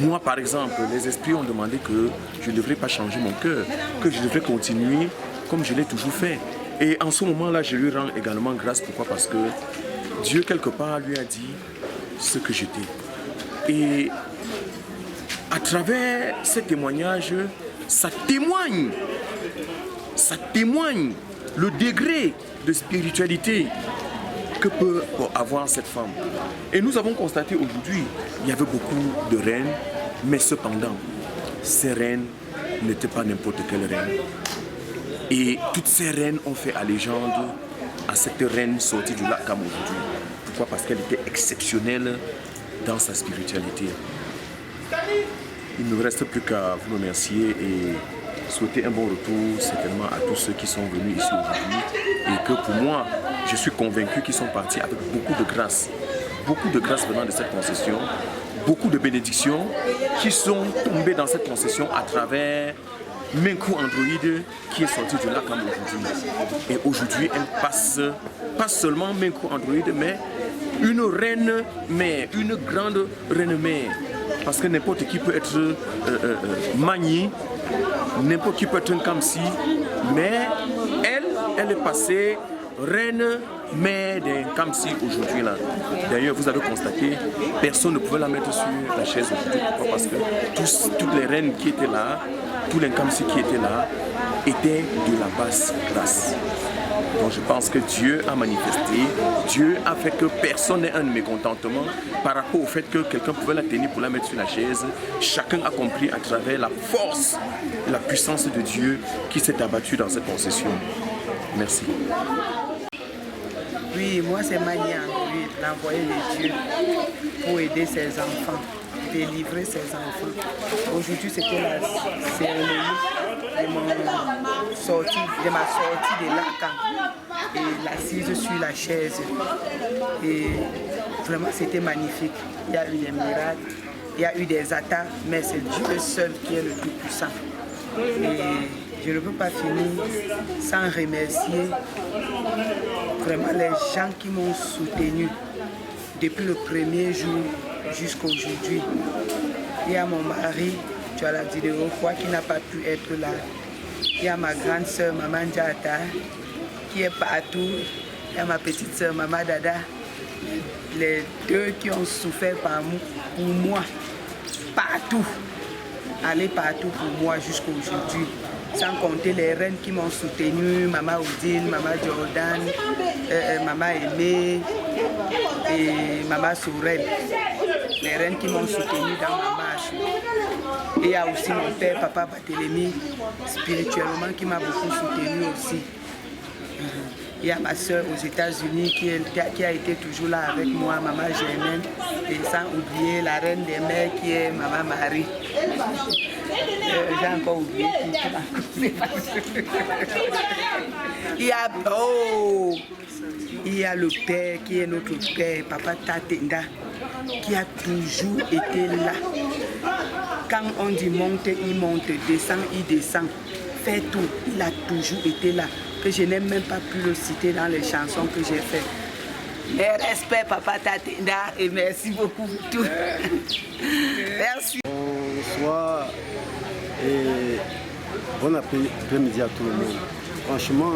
[SPEAKER 13] moi par exemple, les esprits ont demandé que je ne devrais pas changer mon cœur, que je devrais continuer comme je l'ai toujours fait. Et en ce moment-là, je lui rends également grâce. Pourquoi? Parce que Dieu, quelque part, lui a dit ce que j'étais. Et à travers ces témoignages, ça témoigne le degré de spiritualité que peut avoir cette femme. Et nous avons constaté aujourd'hui, il y avait beaucoup de reines, mais cependant, ces reines n'étaient pas n'importe quelle reine. Et toutes ces reines ont fait allégeance à cette reine sortie du lac Kam aujourd'hui. Pourquoi? Parce qu'elle était exceptionnelle dans sa spiritualité. Il ne me reste plus qu'à vous remercier et souhaiter un bon retour certainement à tous ceux qui sont venus ici aujourd'hui. Et que pour moi, je suis convaincu qu'ils sont partis avec beaucoup de grâce venant de cette concession, beaucoup de bénédictions qui sont tombées dans cette concession à travers Menkou Android qui est sorti de là comme aujourd'hui. Et aujourd'hui, elle passe pas seulement Menkou Android, mais une reine mère, une grande reine mère. Parce que n'importe qui peut être Magni, n'importe qui peut être un Kamsi, mais elle est passée reine mère d'un Kamsi aujourd'hui là. D'ailleurs, vous avez constaté, personne ne pouvait la mettre sur la chaise aujourd'hui. Pourquoi? Parce que toutes les reines qui étaient là, tous les Kamsi qui étaient là, étaient de la basse classe. Donc je pense que Dieu a manifesté, Dieu a fait que personne n'ait un mécontentement par rapport au fait que quelqu'un pouvait la tenir pour la mettre sur la chaise. Chacun a compris à travers la force et la puissance de Dieu qui s'est abattu dans cette concession. Merci.
[SPEAKER 14] Oui, moi c'est Mania, l'envoyé de Dieu pour aider ses enfants, délivrer ses enfants. Aujourd'hui c'était la cérémonie de ma sortie de l'Akan et l'assise sur la chaise. Et vraiment c'était magnifique. Il y a eu des miracles, il y a eu des attaques, mais c'est Dieu seul qui est le plus puissant. Et je ne peux pas finir sans remercier vraiment les gens qui m'ont soutenu depuis le premier jour jusqu'à aujourd'hui. Il y a mon mari, tu as la vidéo, quoi, qui n'a pas pu être là. Il y a ma grande soeur, Maman Djata, qui est partout. Il y a ma petite soeur, Maman Dada. Les deux qui ont souffert pour moi, partout. Aller partout pour moi jusqu'à aujourd'hui. Sans compter les reines qui m'ont soutenu, Maman Odile, Maman Jordan, Maman Aimée et Maman Sourel. Les reines qui m'ont soutenu dans ma marche. Et il y a aussi mon père, Papa Barthélémy, spirituellement, qui m'a beaucoup soutenu aussi. Il y a ma soeur aux États-Unis qui a été toujours là avec moi, Maman Germaine, et sans oublier la reine des mères qui est Maman Marie. J'ai encore oublié il y a le père qui est notre père, Papa Tatenda, qui a toujours été là. Quand on dit monte, il monte, descend, il descend. Fait tout, il a toujours été là. Que je n'ai même pas pu le citer dans les chansons que j'ai faites. Et respect Papa Tatenda et merci beaucoup pour tout. Merci.
[SPEAKER 6] Bonsoir et bon après-midi à tout le monde. Franchement,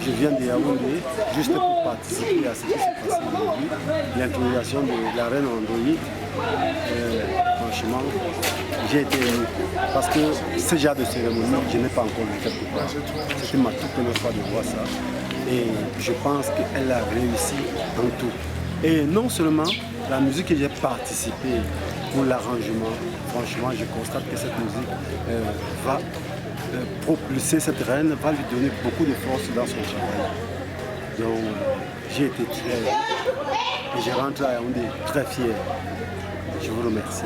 [SPEAKER 6] je viens de Yaoundé juste pour participer à ce qui s'est passé aujourd'hui, l'intronisation de la reine Android. Franchement, j'ai été ému parce que ce genre de cérémonie, je n'ai pas encore vu quelque part. C'était ma toute première fois de voir ça et je pense qu'elle a réussi en tout. Et non seulement la musique que j'ai participé pour l'arrangement, franchement, je constate que cette musique va propulser cette reine, va lui donner beaucoup de force dans son travail. Donc, j'ai été très... Et je rentre à Yaoundé très fier. Je vous remercie.